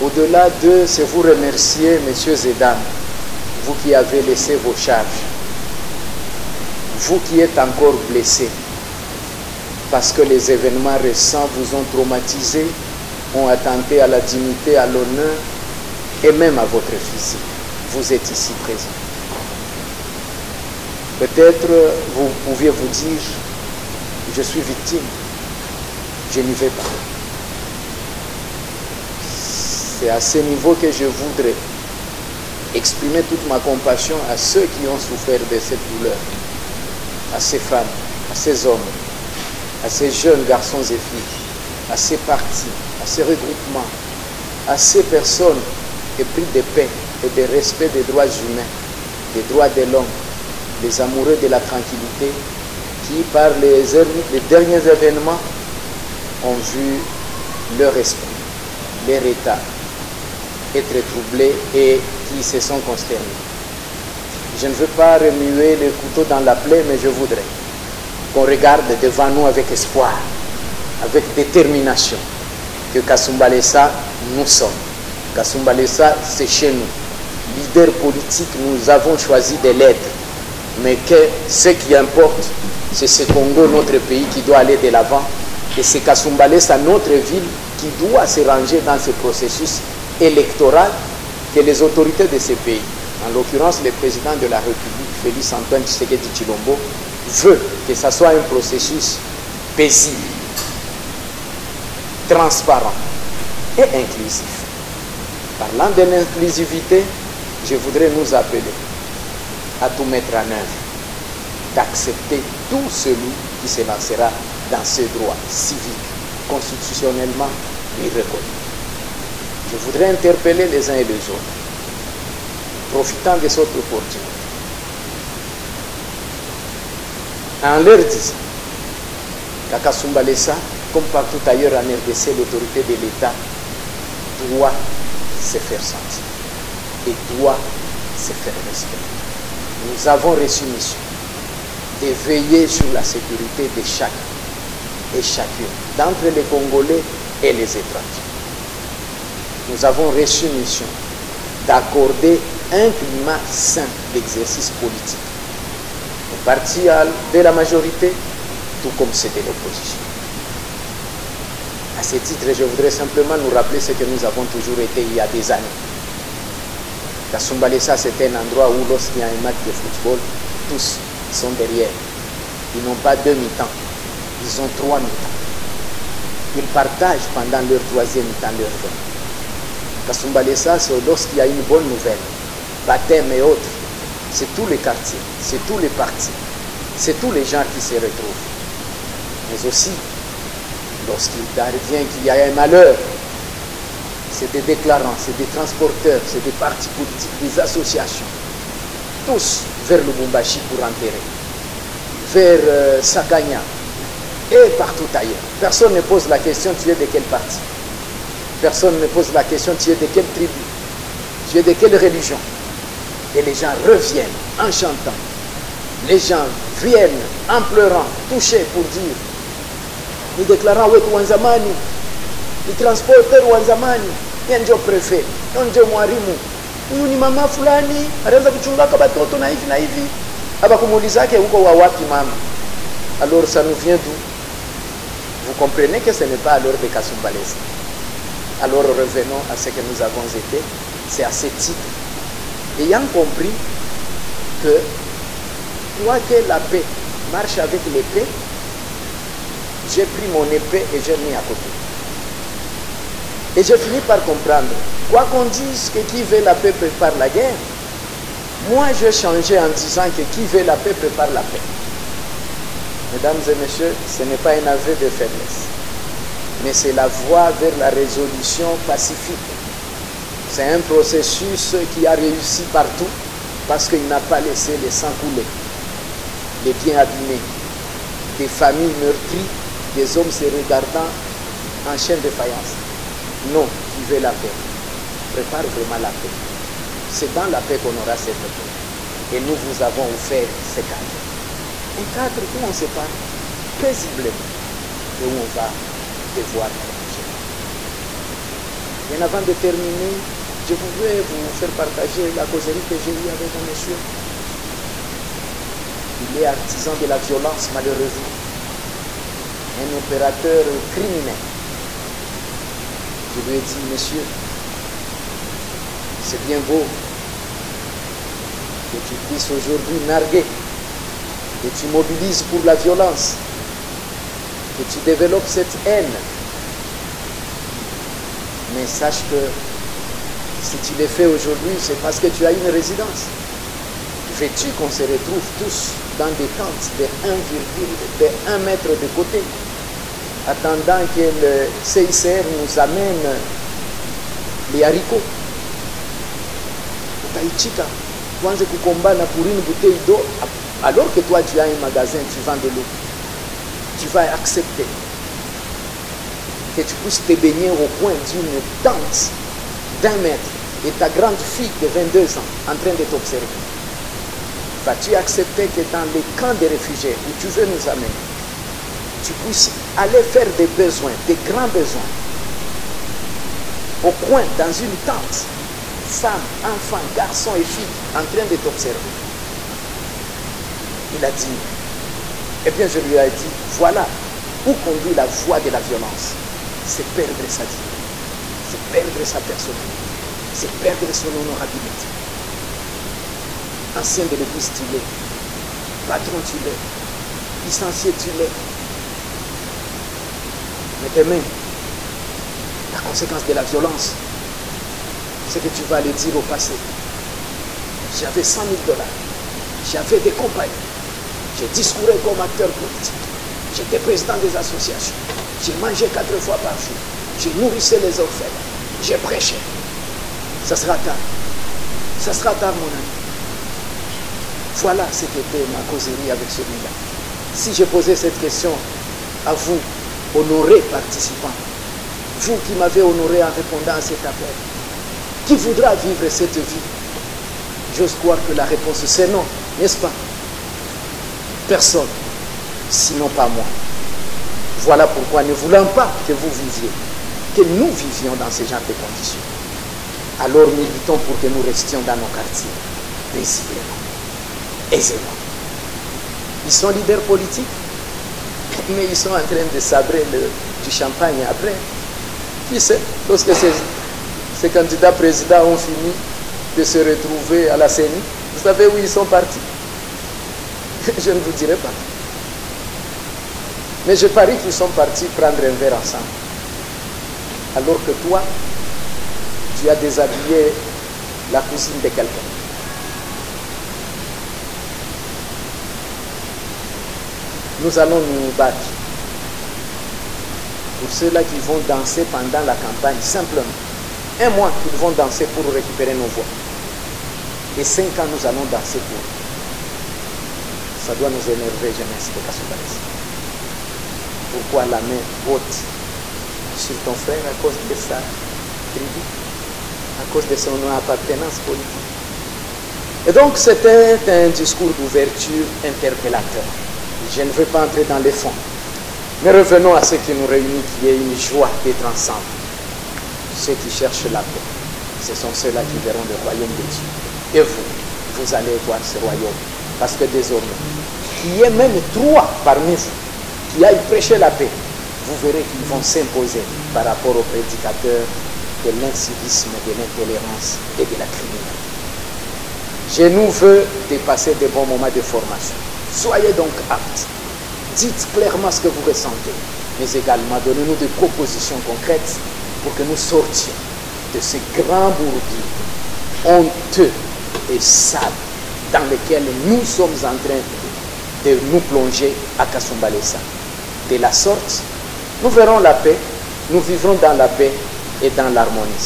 Au-delà de c'est vous remercier, messieurs et dames, vous qui avez laissé vos charges, vous qui êtes encore blessés, parce que les événements récents vous ont traumatisé, ont attenté à la dignité, à l'honneur et même à votre physique. Vous êtes ici présents. Peut-être vous pouviez vous dire, je suis victime, je n'y vais pas. C'est à ce niveau que je voudrais exprimer toute ma compassion à ceux qui ont souffert de cette douleur, à ces femmes, à ces hommes, à ces jeunes garçons et filles, à ces partis, à ces regroupements, à ces personnes épris de paix et de respect des droits humains, des droits de l'homme, les amoureux de la tranquillité, qui par les derniers événements ont vu leur esprit, leur état être troublé et qui se sont consternés. Je ne veux pas remuer le couteau dans la plaie, mais je voudrais qu'on regarde devant nous avec espoir, avec détermination, que Kasumbalesa, nous sommes. Kasumbalesa, c'est chez nous. Leader politique, nous avons choisi de l'être. Mais que ce qui importe, c'est ce Congo, notre pays, qui doit aller de l'avant. Et c'est Kasumbalesa, notre ville, qui doit se ranger dans ce processus électoral que les autorités de ce pays, en l'occurrence le président de la République, Félix Antoine Tshisekedi Tshilombo, veut que ce soit un processus paisible, transparent et inclusif. Parlant de l'inclusivité, je voudrais nous appeler à tout mettre en œuvre, d'accepter tout celui qui se lancera dans ce droit civique, constitutionnellement lui reconnu. Je voudrais interpeller les uns et les autres, profitant de cette opportunité, en leur disant qu'à Kasumbalesa, comme partout ailleurs en RDC, l'autorité de l'État doit se faire sentir et doit se faire respecter. Nous avons reçu mission de veiller sur la sécurité de chacun et chacune d'entre les Congolais et les étrangers. Nous avons reçu mission d'accorder un climat sain d'exercice politique aux partis de la majorité, tout comme c'est de l'opposition. À ce titre, je voudrais simplement nous rappeler ce que nous avons toujours été il y a des années. Kasumbalesa, c'est un endroit où lorsqu'il y a un match de football, tous sont derrière. Ils n'ont pas 2 mi-temps, ils ont 3 mi-temps. Ils partagent pendant leur 3e mi-temps leur vin. Kasumbalesa, c'est lorsqu'il y a une bonne nouvelle, baptême et autres, c'est tous les quartiers, c'est tous les partis, c'est tous les gens qui se retrouvent. Mais aussi, lorsqu'il advient qu'il y a un malheur, c'est des déclarants, c'est des transporteurs, c'est des partis politiques, des associations, tous vers Lubumbashi pour enterrer, vers Sakanya et partout ailleurs. Personne ne pose la question, tu es de quel parti? Personne ne pose la question, tu es de quelle tribu? Tu es de quelle religion? Et les gens reviennent en chantant. Les gens viennent en pleurant, touchés pour dire, les déclarants wetu wanzamani, les transporteurs wanzamani, ndio préfet, ndio mwalimu, huyu ni mama fulani, anaweza kuchungaka batoto na hivi. Aba kumuulizake huko wa wapi mama? Alors ça nous vient d'où? Vous comprenez que ce n'est pas à l'heure de Kasumbalesa. Alors revenons à ce que nous avons été, c'est à ce titre. Ayant compris que toi que la paix marche avec l'épée, j'ai pris mon épée et j'ai mis à côté. Et j'ai fini par comprendre, quoi qu'on dise que qui veut la paix prépare la guerre, moi j'ai changé en disant que qui veut la paix prépare la paix. Mesdames et messieurs, ce n'est pas un aveu de faiblesse, mais c'est la voie vers la résolution pacifique. C'est un processus qui a réussi partout parce qu'il n'a pas laissé le sang couler, les biens abîmés, des familles meurtries, des hommes se regardant en chaîne de faïence. Non, qui veut la paix, prépare vraiment la paix. C'est dans la paix qu'on aura cette paix. Et nous vous avons offert ces cadres. Un cadre où on se parle paisiblement et où on va devoir manger. Bien avant de terminer, je voudrais vous faire partager la causerie que j'ai eue avec un monsieur. Il est artisan de la violence, malheureusement. Un opérateur criminel. Je lui ai dit, monsieur, c'est bien beau que tu puisses aujourd'hui narguer, que tu mobilises pour la violence, que tu développes cette haine. Mais sache que si tu le fais aujourd'hui, c'est parce que tu as une résidence. Veux-tu qu'on se retrouve tous dans des tentes de 1 mètre de côté, attendant que le CICR nous amène les haricots? Taïchika, pour une bouteille d'eau, alors que toi tu as un magasin, tu vends de l'eau, tu vas accepter que tu puisses te baigner au coin d'une tente d'1 mètre et ta grande fille de 22 ans en train de t'observer. Vas-tu accepter que dans les camps de réfugiés où tu veux nous amener, tu puisses aller faire des besoins, des grands besoins, au coin, dans une tente, femmes, enfants, garçons et filles en train de t'observer? Il a dit, eh bien je lui ai dit, voilà où conduit la voie de la violence. C'est perdre sa vie, c'est perdre sa personnalité, c'est perdre son honorabilité. Ancien de l'église, tu l'es. Patron, tu l'es. Licencié, tu l'es. Mais demain, la conséquence de la violence, c'est que tu vas aller dire au passé, j'avais 100 000 $, j'avais des compagnies, j'ai discourais comme acteur politique, j'étais président des associations, j'ai mangé 4 fois par jour, j'ai nourrissé les orphelins, j'ai prêché. Ça sera tard. Ça sera tard, mon ami. Voilà ce qu'était ma causerie avec celui-là. Si je posais cette question à vous, honorés participants, vous qui m'avez honoré en répondant à cet appel, qui voudra vivre cette vie? J'ose croire que la réponse c'est non, n'est-ce pas? Personne, sinon pas moi. Voilà pourquoi, ne voulant pas que vous viviez, que nous vivions dans ce genre de conditions, alors militons pour que nous restions dans nos quartiers, paisiblement, aisément. Ils sont leaders politiques, mais ils sont en train de sabrer du champagne après. Qui sait, lorsque ces candidats présidents ont fini de se retrouver à la CENI, vous savez où ils sont partis? Je ne vous dirai pas. Mais je parie qu'ils sont partis prendre un verre ensemble. Alors que toi, tu as déshabillé la cousine de quelqu'un. Nous allons nous battre pour ceux-là qui vont danser pendant la campagne, simplement. 1 mois qu'ils vont danser pour récupérer nos voix. Et 5 ans, nous allons danser pour eux. Ça doit nous énerver, jeunesse de Kasumbalesa. Pourquoi la main haute sur ton frère à cause de sa tribu, à cause de son appartenance politique? Et donc c'était un discours d'ouverture interpellateur. Je ne veux pas entrer dans les fonds. Mais revenons à ce qui nous réunit, qui est une joie d'être ensemble. Ceux qui cherchent la paix, ce sont ceux-là qui verront le royaume de Dieu. Et vous, vous allez voir ce royaume. Parce que désormais, il y a même 3 parmi vous qui aillent prêcher la paix. Vous verrez qu'ils vont s'imposer par rapport aux prédicateurs de l'incivisme, de l'intolérance et de la criminalité. Je nous veux dépasser des bons moments de formation. Soyez donc aptes. Dites clairement ce que vous ressentez, mais également donnez-nous des propositions concrètes pour que nous sortions de ces grands bourbiers honteux et sales dans lesquels nous sommes en train de nous plonger à Kasumbalesa. De la sorte, nous verrons la paix, nous vivrons dans la paix et dans l'harmonie.